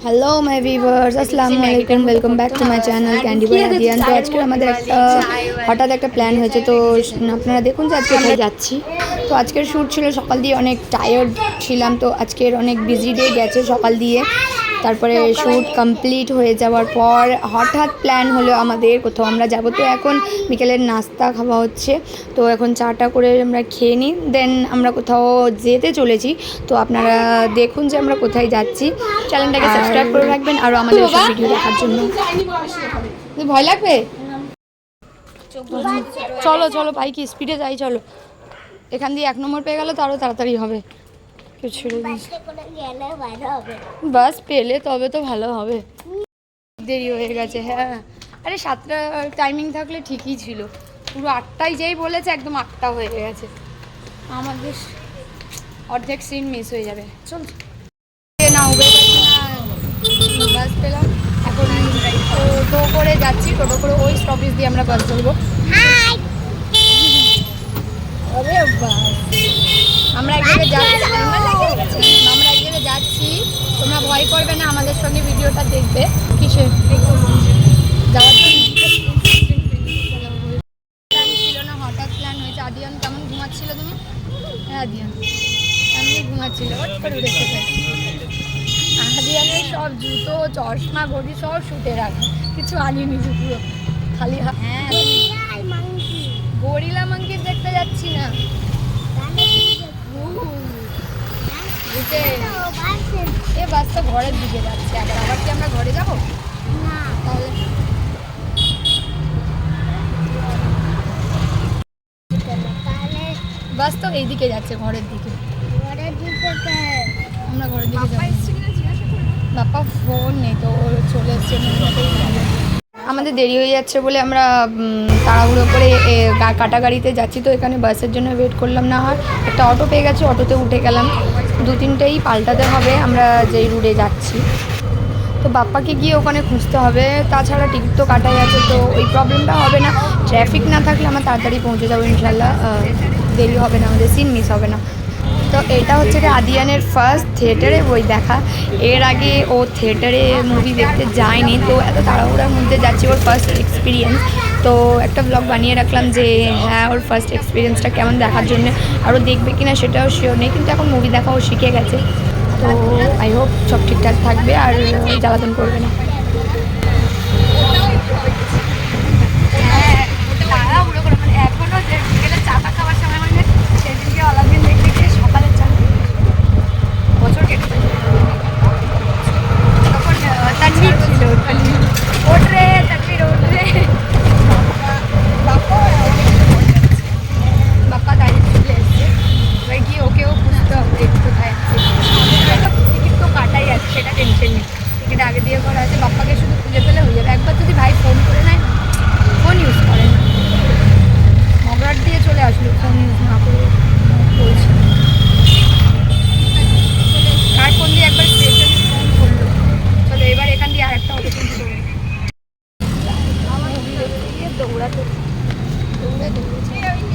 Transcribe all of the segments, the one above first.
Hello my viewers, আসসালামু আলাইকুম। Welcome back to my channel candy boy Adiyan. তো আজকে আমাদের হঠাৎ একটা প্ল্যান হয়েছে। তো আপনারা দেখুন যে আজকে আমরা যাচ্ছি। তো আজকের শ্যুট ছিল, সকাল দিয়ে অনেক টায়ার্ড ছিলাম। তো আজকের অনেক বিজি ডে গেছে সকাল দিয়ে। তারপরে শ্যুট কমপ্লিট হয়ে যাওয়ার পর হঠাৎ প্ল্যান হলো আমাদের কোথাও আমরা যাব। তো এখন বিকেলের নাস্তা খাওয়া হচ্ছে। তো এখন চাটা করে আমরা খেয়ে নিই, দেন আমরা কোথাও যেতে চলেছি। তো আপনারা দেখুন যে আমরা কোথায় যাচ্ছি। চ্যানেলটাকে সাবস্ক্রাইব করে রাখবেন আরও আমাদের সব ভিডিও দেখার জন্য। ভয় লাগবে? চলো চলো বাইকে স্পিডে যাই, চলো। এখান দিয়ে 1 নম্বর পেয়ে গেলে তো আরও তাড়াতাড়ি হবে। বাস পেলে তবে তো ভালো হবে। দেরি হয়ে গেছে। হ্যাঁ, আরে 7টা টাইমিং থাকলে ঠিকই ছিল। পুরো 8টায় যেই বলেছে একদম 8টা হয়ে গেছে। আমাদের অর্ধেক সিন মিস হয়ে যাবে। চল না, উবের পাচ্ছি না, বাস পেলাম। এখন টোটো করে যাচ্ছি, টোটো করে ওই স্টপেজ দিয়ে আমরা বাস ধরবো। আরে বাস, আমরা এক জায়গায় যাচ্ছি। তোমরা ভয় করবে না, আমাদের সঙ্গে ভিডিওটা দেখবে। কিসে যাওয়ার জন্য প্ল্যান ছিল না, হঠাৎ প্ল্যান হয়েছে। আদিয়ান কেমন ঘুমাচ্ছিল তুমি? হ্যাঁ আদিয়ান এমনি ঘুমাচ্ছিল, হট করে উঠেছে। আদিয়ানের সব জুতো, চশমা, ঘড়ি সব শুতে রাখা, কিছু আনিনি, পুরো খালি। হ্যাঁ, গরিলা মাঙ্কি দেখতে যাচ্ছি না, এ বাস তো ঘরের দিকে যাচ্ছে। আবার কি আমরা ঘরে যাবো? তাহলে বাস তো এইদিকে যাচ্ছে, ঘরের দিকে। আমরা ঘরের দিকে যাবো। বাপ্পা ফোন নেই তো, চলে এসছে। আমাদের দেরি হয়ে যাচ্ছে বলে আমরা তাড়াহুড়ো করে কাটা গাড়িতে যাচ্ছি। তো এখানে বাসের জন্য ওয়েট করলাম না, আর একটা অটো পেয়ে গেছে, অটোতে উঠে গেলাম। 2-3টেই পাল্টাতে হবে আমরা যেই রুটে যাচ্ছি। তো বাপ্পাকে গিয়ে ওখানে খুঁজতে হবে, তাছাড়া টিকিট তো কাটাই আছে, তো ওই প্রবলেমটা হবে না। ট্রাফিক না থাকলে আমরা তাড়াতাড়ি পৌঁছে যাবো ইনশাল্লাহ। দেরি হবে না, আমাদের সিন মিস হবে না। তো এটা হচ্ছে কি আদিয়ানের ফার্স্ট থিয়েটারে বই দেখা। এর আগে ও থিয়েটারে মুভি দেখতে যায়নি, তো এত তাড়াহুড়ার মধ্যে যাচ্ছি, ওর ফার্স্ট এক্সপিরিয়েন্স। তো একটা ব্লগ বানিয়ে রাখলাম যে হ্যাঁ, ওর ফার্স্ট এক্সপিরিয়েন্সটা কেমন দেখার জন্য। আরও দেখবে কিনা সেটাও শিওর নেই, কিন্তু এখন মুভি দেখাও শিখে গেছে। তো আই হোপ সব ঠিকঠাক থাকবে আর জ্বালাতন করবে না। এখনও যে বিকেলে চাটা খাওয়ার সময় মানে সেদিনকে অলাদিন দেখতে গিয়ে সকালের চা বছর কেটে তখন তানভীর ছিল। ওঠ রে তানভীর, ওঠ রে। বাপ্পা দাঁড়িয়ে চলে এসছে, এবার গিয়ে ওকেও খুঁজতে হবে কোথায় আছে। টিকিট তো কাটাই আছে, সেটা টেনশন নেই, টিকিট আগে দিয়ে করা আছে। বাপ্পাকে শুধু খুঁজে পেলে হয়ে যাবে। একবার যদি ভাই ফোন করে নেয়, ফোন ইউজ করে না, মগরাট দিয়ে চলে আসলো, ফোন ইউজ না করে বলছি। কার ফোন দিয়ে একবার স্টেশনে ফোন করলো। চলো এবার এখান দিয়ে আরেকটা অটো চেঞ্জ করে দৌড়াতে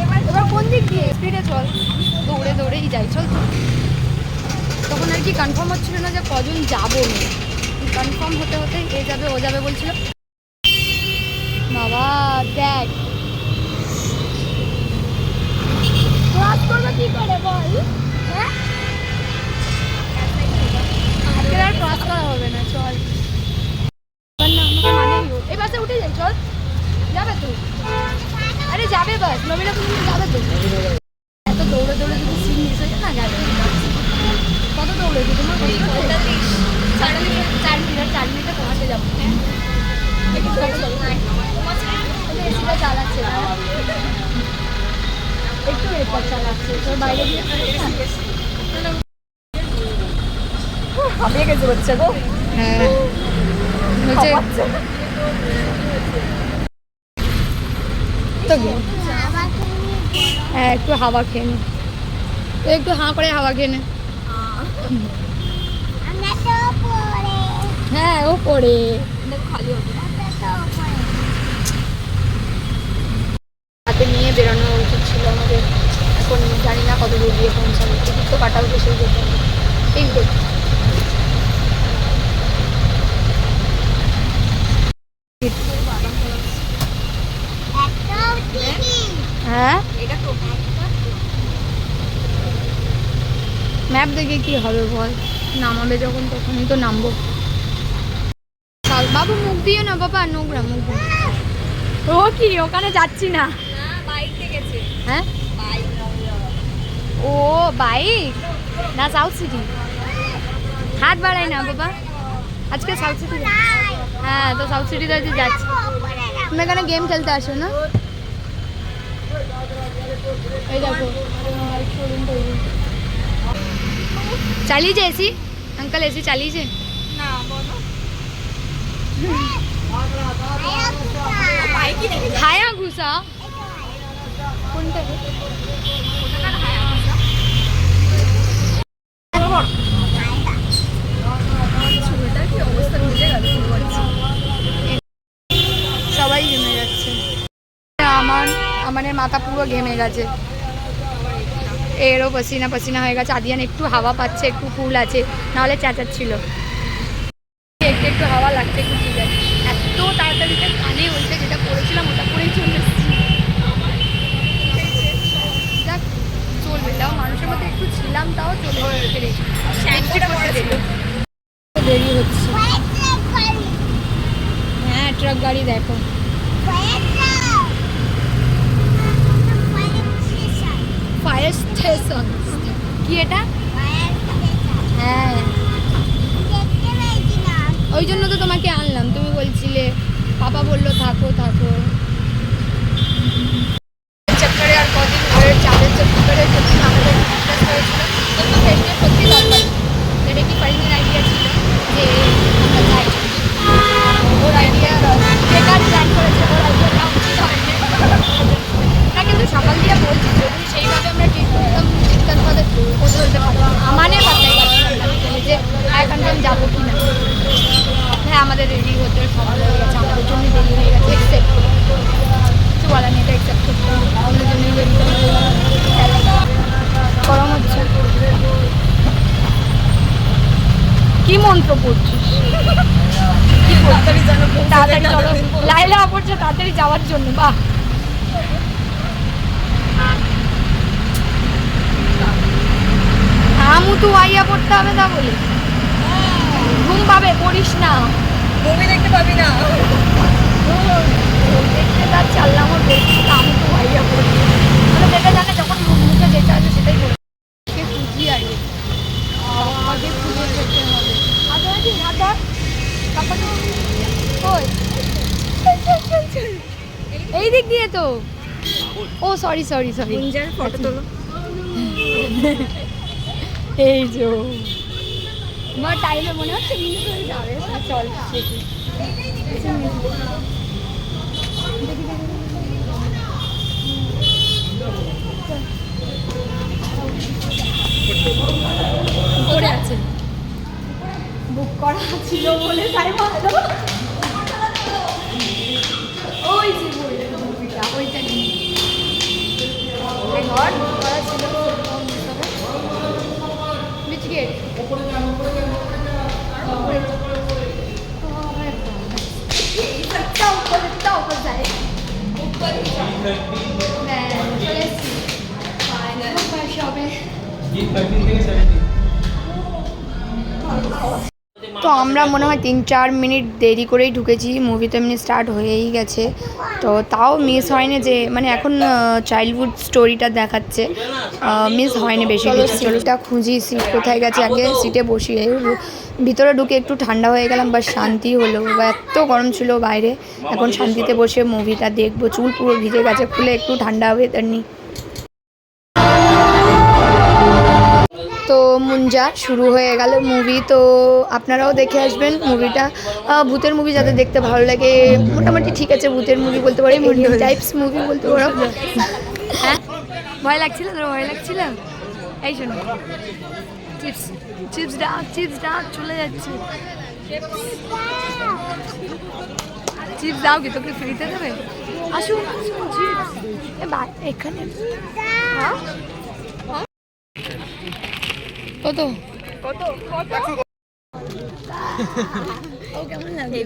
এবার কোন দিক দিয়ে স্পিডে চল, দৌড়ে দৌড়েই যাই। চল, তখন আর কি কনফার্ম হচ্ছিল না যে কজন যাবো। কনফার্ম হতে হতে এ যাবে ও যাবে বলছিল। বাবা দেখ ক্লাস করবে কি করে বল? হ্যাঁ, আজকে আর ক্লাস করা হবে না, চল। এই বাসে উঠে যাই, চল। যাবে তো? আরে যাবে বাস, নবীনা তুমি যাবে তো? এত দৌড়ে দৌড়ে যদি সিট মিস হয়ে যায় না, যাবে। কত দৌড়েছি তোমার? 4 মিনিটে পৌঁছে যাবো। এসিটা চালাচ্ছে, একটু এরপর চালাচ্ছে, তোর বাইরে দিয়ে হাঁপিয়ে গেছে হচ্ছে গো। হ্যাঁ হচ্ছে তো। হ্যাঁ, একটু হাওয়া খেয়ে নে, একটু হাঁ করে হাওয়া খেয়ে নে। হ্যাঁ ও পড়ে হাতে নিয়ে বেরোনো উচিত ছিল আমাদের। এখন জানি না কত দূর দিয়ে পৌঁছাবে, টিকিট তো কাটা হচ্ছে সেই জন্য। এই হ্যাঁ ম্যাপ দেখে কি হবে বল, নামাবে যখন তখনই তো নামবো। বাবু মুখ দিও না বাবা, নোংরা মুখ। ও কি ওখানে যাচ্ছি না, হ্যাঁ ও বাইক না সাউথ সিটি, হাত বাড়াই না বাবা আজকে সাউথ সিটি। হ্যাঁ তো সাউথ সিটিতে যাচ্ছি। তুমি এখানে গেম খেলতে আসো না? এই দেখো चाली जे एसी अंकल एसी चाली जे ना बोलो हाया घुसा সবাই ঘেমে যাচ্ছে, আমার মাথা পুরো ঘেমে গেছে, এরও পসিনা পসিনা হয়ে গেছে। আদিয়ান একটু হাওয়া পাচ্ছে, একটু ফুল আছে, নাহলে চেঁচাচ্ছিল। একটু একটু হাওয়া লাগছে, একটু ঠিক আছে। এত তাড়াতাড়িতে কানে ওইটা যেটা পড়েছিলাম ওটা পরেই চলে এসেছি। যাক চলবে, তাও মানুষের মধ্যে একটু ছিলাম, তাও চলে দেরি হচ্ছে। হ্যাঁ ট্রাক গাড়ি দেখো, ফায়ার স্টেশন কি এটা? হ্যাঁ ওই জন্য তো তোমাকে আনলাম, তুমি বলছিলে, পাপা বললো থাকো থাকো। চক্করে আর কদিন ঘরের চাঁদের চক্করে যদি আমাদের ফিটনেস হয়েছিল, কিন্তু ফেস্টের সত্যি দরকার। এটা কি ফাইনাল আইডিয়া ছিল যে আমরা যাই, ওর আইডিয়া বেকার প্ল্যান করেছে, ওর আইডিয়া উচিত হয়নি না। কিন্তু সকাল দিয়ে বলছি যদি সেইভাবে আমরা ট্রিট করতাম ঠিকঠাকভাবে ও চলতে পারবো। আমাদের বাচ্চাই পারছিলাম যে এখন যাবো কি না। হ্যাঁ আমাদের রেডি হতে সকাল হয়ে গেছে, আমাদের জন্য দেরি হয়ে গেছে, এক্সেপ্ট কিছু বলার নেই, এটা অ্যাকসেপ্ট করতে হবে। আমাদের জন্য দেরি গরম হচ্ছে। কি মন্ত্র পড়ছিস? কি তাড়াতাড়ি চলো, তাড়াতাড়ি চলো, লাইলা পড়ছে তাড়াতাড়ি যাওয়ার জন্য। বাহ আমু তো আইয়া পড়তে হবে না বলে ঘুম পাবে, পড়িস না, মুভি দেখতে পাবি না। দেখতে তার চাললাম ওর দেখছি, আমু তো আইয়া পড়ছে মানে যেটা জানে যখন মুখে যেটা আছে সেটাই করে খুঁজি আগে, আগে খুঁজে যেতে হবে। আদা কি আদা কাপড় কই এই দিক দিয়ে তো। ও সরি সরি সরি, ফটো তোলো। এই যে আমার টাইমে মনে হচ্ছে মিস হয়ে যাবে, চল দেখি করে আছে, বুক করা ছিল বলে তাই ভালো। ওই যে মুভিটা ওইটা নিয়ে ঘর বুক করা ছিল, তো আমরা মনে হয় 3-4 মিনিট দেরি করেই ঢুকেছি, মুভি তো এমনি স্টার্ট হয়েই গেছে, তো তাও মিস হয়নি যে মানে এখন চাইল্ডহুড স্টোরিটা দেখাচ্ছে, মিস হয়নি বেশি কিছু। চলোটা খুঁজি সিট কোথায় গেছে, আগে সিটে বসি। ভিতরে ঢুকে একটু ঠান্ডা হয়ে গেলাম, বা শান্তি হলো, বা এত গরম ছিল বাইরে, এখন শান্তিতে বসে মুভিটা দেখবো। চুল পুরো ভিজে গেছে, খুলে একটু ঠান্ডা হবে তার নি। তো মুঞ্জা শুরু হয়ে গেল মুভি, তো আপনারাও দেখে আসবেন মুভিটা। ভূতের মুভি যাদের দেখতে ভালো লাগে, মোটামুটি ঠিক আছে, ভূতের মুভি বলতে পারি, টাইপস মুভি বলতে পারো। হ্যাঁ ভয় লাগছিল, তোর ভয় লাগছিল? এই শোনো চিপস চিপস ডাক, চিপস ডাক চলে যাচ্ছে, চিপস দাও কি তোকে ফ্রিতে দেবে? আসুন চিপস এখানে। হ্যাঁ কত কত কত ও কেমন লাগে?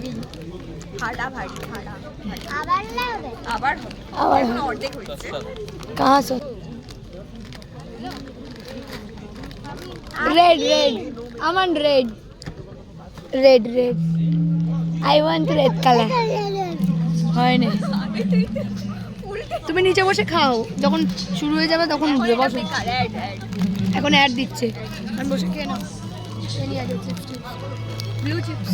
আবার कहाँ से red Aman red I want red colour হয় না তুমি নিচে বসে খাও যখন শুরু হয়ে যাবে তখন উঠবে বসো এখন অ্যাড দিচ্ছে আমি বসে খেয়ে নাও নিয়ে আসো চিপস ব্লু চিপস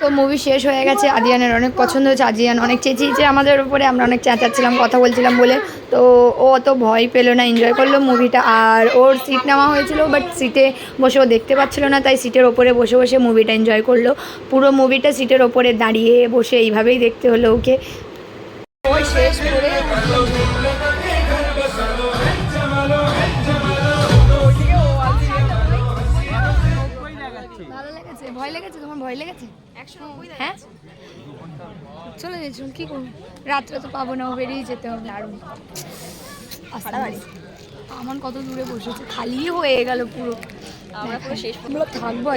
তো মুভি শেষ হয়ে গেছে আদিয়ানের অনেক পছন্দ হয়েছে আদিয়ান অনেক চেঁচিয়েছে আমাদের উপরে আমরা অনেক চেঁচাচ্ছিলাম কথা বলছিলাম বলে তো ও অত ভয় পেলো না এনজয় করলো মুভিটা আর ওর সিট নেওয়া হয়েছিল বাট সিটে বসে ও দেখতে পাচ্ছিলো না তাই সিটের ওপরে বসে বসে মুভিটা এনজয় করলো পুরো মুভিটা সিটের ওপরে দাঁড়িয়ে বসে এইভাবেই দেখতে হলো ওকে ওই শেষ করে ভালো লেগেছে ভয় লেগেছে তোমার ভয় লেগেছে হ্যাঁ চলে গেছি কি করবো রাত্রে তো পাবো না ও বেরিয়ে যেতে হবে আরো আমার কত দূরে বসেছে খালি হয়ে গেল পুরো আমরা পুরো শেষ পর্যন্ত থাকবো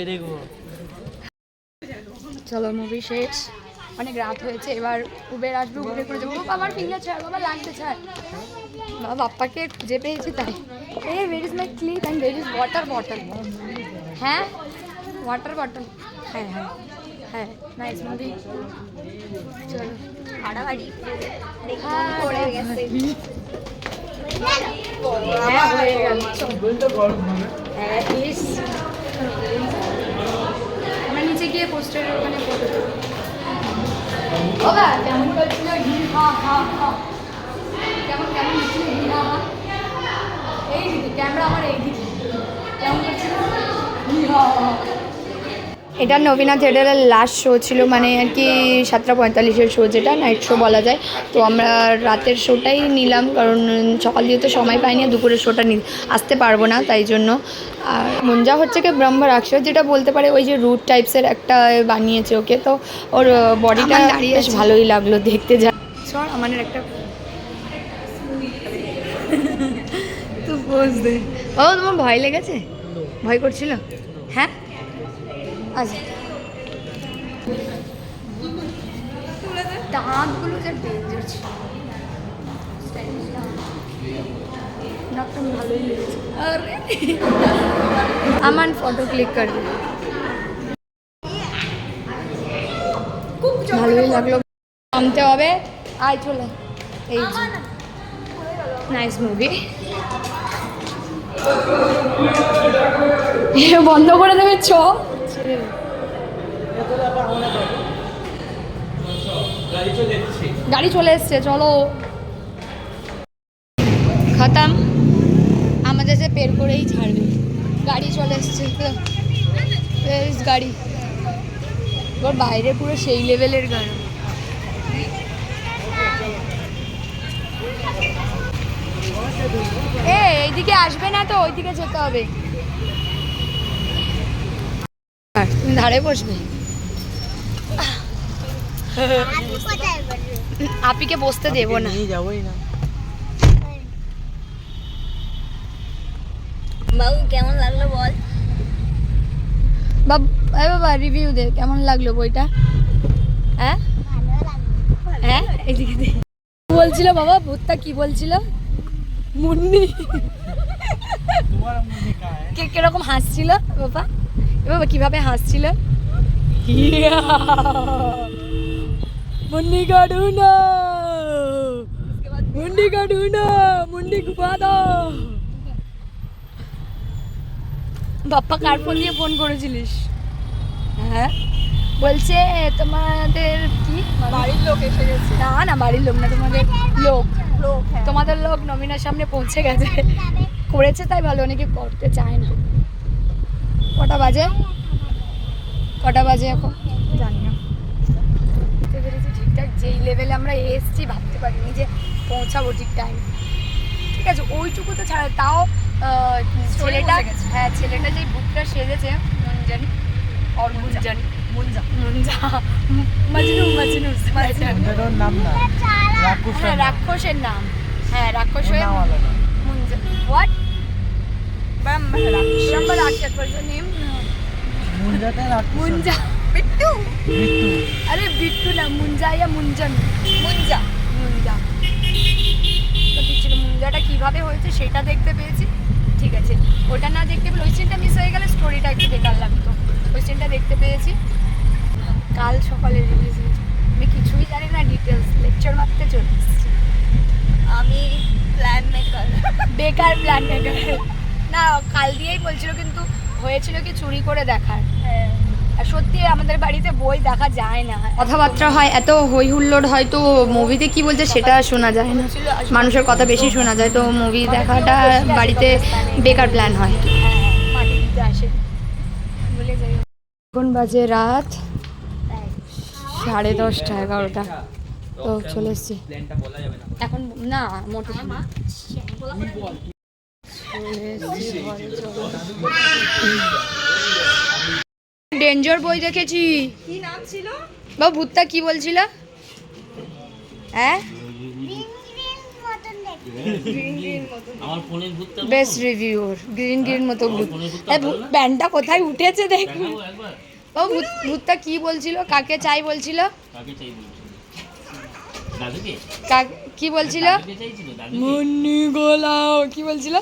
দেখবো চলো মুভি শেষ অনেক রাত হয়েছে এবার উবের আসবে উবের করে যাবো আমার ফিঙ্গার ছাড় বাবা লাগতে ছাড় বাবা বাপ্পাকে খুঁজে পেয়েছি তাই এই where is my clip and where is water bottle হ্যাঁ ওয়াটার বটল হ্যাঁ হ্যাঁ হ্যাঁ নাইস মুভি চলো হাড়াহাড়ি পড়ে গেছে হ্যাঁ হয়ে গেল হ্যাঁ প্লিজ আমরা নিচে গিয়ে পোস্টারের ওখানে ফটো দেবো বাবা কেমন করছিল হা হা হা কেমন করছিল হা হা এই দিকে ক্যামেরা আমার এই দিকে কেমন করছিল হা হা এটা নবীনা থিয়েটারের লাস্ট শো ছিল মানে আর কি 7:45-এর শো যেটা নাইট শো বলা যায় তো আমরা রাতের শোটাই নিলাম কারণ সকাল দিয়ে তো সময় পাইনি দুপুরের শোটা আসতে পারবো না তাই জন্য আর মুঞ্জা হচ্ছে কি ব্রহ্ম রাক্ষস যেটা বলতে পারে ওই যে রুট টাইপসের একটা বানিয়েছে ওকে তো ওর বডিটা বেশ ভালোই লাগলো দেখতে যা সর আমাদের একটা তো বোঝ দে ও তোমার ভয় লেগেছে ভয় করছিল হ্যাঁ আচ্ছা দাঁতগুলো যা ডেঞ্জার ছিল নাকটা ভালোই লেগেছে আরে আমার ফটো ক্লিক করবে ভালোই লাগলো নামতে হবে আয় চলে এই নাইস মুভি বন্ধ করে দেবে ছ গাড়ি চলে এসছে চলো খতম আমাদের সে বের করেই ছাড়বে গাড়ি চলে এসছে গাড়ি ওর বাইরে পুরো সেই লেভেলের গাড়ি এইদিকে আসবে না তো ওইদিকে যেতে হবে তুমি ধারে বসবে আপিকে বসতে দেবো না যাবোই না বাবু কেমন লাগলো বল বাবা রিভিউ দে কেমন লাগলো বইটা হ্যাঁ হ্যাঁ এইদিকে বলছিল বাবা ভূতটা কি বলছিল মুন্নি কে কিরকম হাসছিল বাবা বাবা কিভাবে হাসছিল मुंडी का ढूंढो मुंडी घुमा दो বাপ্পা কার ফোন দিয়ে ফোন করেছিলিস হ্যাঁ বলছে তোমাদের কি বাড়ির লোক এসে গেছে না বাড়ির লোক না তোমাদের লোক তোমাদের লোক নমিনার সামনে পৌঁছে গেছে করেছে তাই ভালো অনেকে করতে চায় না কটা বাজে এখন জানি না ঠিকঠাক যেই লেভেলে আমরা এসেছি ভাবতে পারিনি যে পৌঁছাবো ঠিক টাইম ঠিক আছে ওইটুকু তো ছাড়া তাও ছেলেটা হ্যাঁ ছেলেটা যেই বুকটা সেজেছে রাক্ষসের নাম হ্যাঁ রাক্ষস হয়ে Munja what number Akshat, what's your name? Munja Bittu अरे बिट्टू ना मुंजा या मुंजन मुंजा मुंजा তো দিচ্ছিল মুঞ্জাটা কীভাবে হয়েছে সেটা দেখতে পেয়েছি। ঠিক আছে, ওটা না দেখতে পেলে ওই সিনটা মিস হয়ে গেলে স্টোরিটা একটু বেকার লাগতো। ওই সিনটা দেখতে পেয়েছি কাল সকালে রিলিজ হয়েছে। আমি কিছুই জানি না, ডিটেলস লেকচার মারতে চলে এসেছি। আমি প্ল্যান মেকার, বেকার প্ল্যান মেকার না, কাল দিয়েই বলছিল কিন্তু হয়েছিল কি চুরি করে দেখার। হ্যাঁ আর সত্যি আমাদের বাড়িতে বই দেখা যায় না, কথাবার্তা হয়, এত হই হুল্লোড় হয়, তো মুভিতে কি বলছে সেটা শোনা যায় না, মানুষের কথা বেশি শোনা যায়, তো মুভি দেখাটা বাড়িতে বেকার প্ল্যান হয়। মাটি দিতে আসে বলে যাই। এখন বাজে রাত 10:30 11টা, তো চলে এসছি এখন না মোটর ডেঞ্জার বই দেখেছি। কি নাম ছিল বাবু ভূতটা কি বলছিল? হ্যাঁ বেস্ট রিভিউর গ্রিন গ্রিন মতো ভূত। ব্যান্ডটা কোথায় উঠেছে দেখুন। বাবু ভূতটা কি বলছিল? কাকে চাই বলছিল? কি বলছিল? মুন্নি গোলাও কি বলছিল?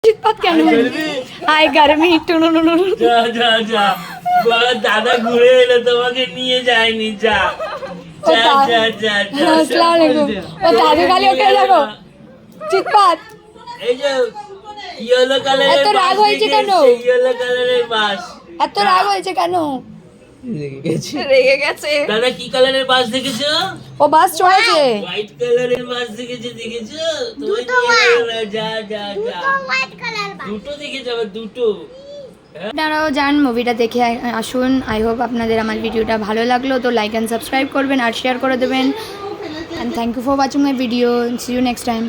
চিৎপাত কেন? আয় গরমি টুনুনুনু। যা যা যা, দাদা ঘুরে এলো, তোমাকে নিয়ে যায়নি, যা যা যা যা যা। আসসালামু আলাইকুম। ও দাদু খালি ওকে দেখো চিৎপাত। এই যে ইয়েলো কালারের এত রাগ হয়েছে কেন? ইয়েলো কালারের বাস, এত রাগ হয়েছে কেন? রেগে গেছে। দাদা কি কালারের বাস দেখেছো? ও বাস চড়েছে। হোয়াইট কালারের বাস দেখেছো? দুটো যা যা যা, দুটো দেখে যাবে, দুটো। আপনারাও যান মুভিটা দেখে আসুন। আই হোপ আপনাদের আমার ভিডিওটা ভালো লাগলো, তো লাইক অ্যান্ড সাবস্ক্রাইব করবেন আর শেয়ার করে দেবেন। And thank you for watching my video. See you next time.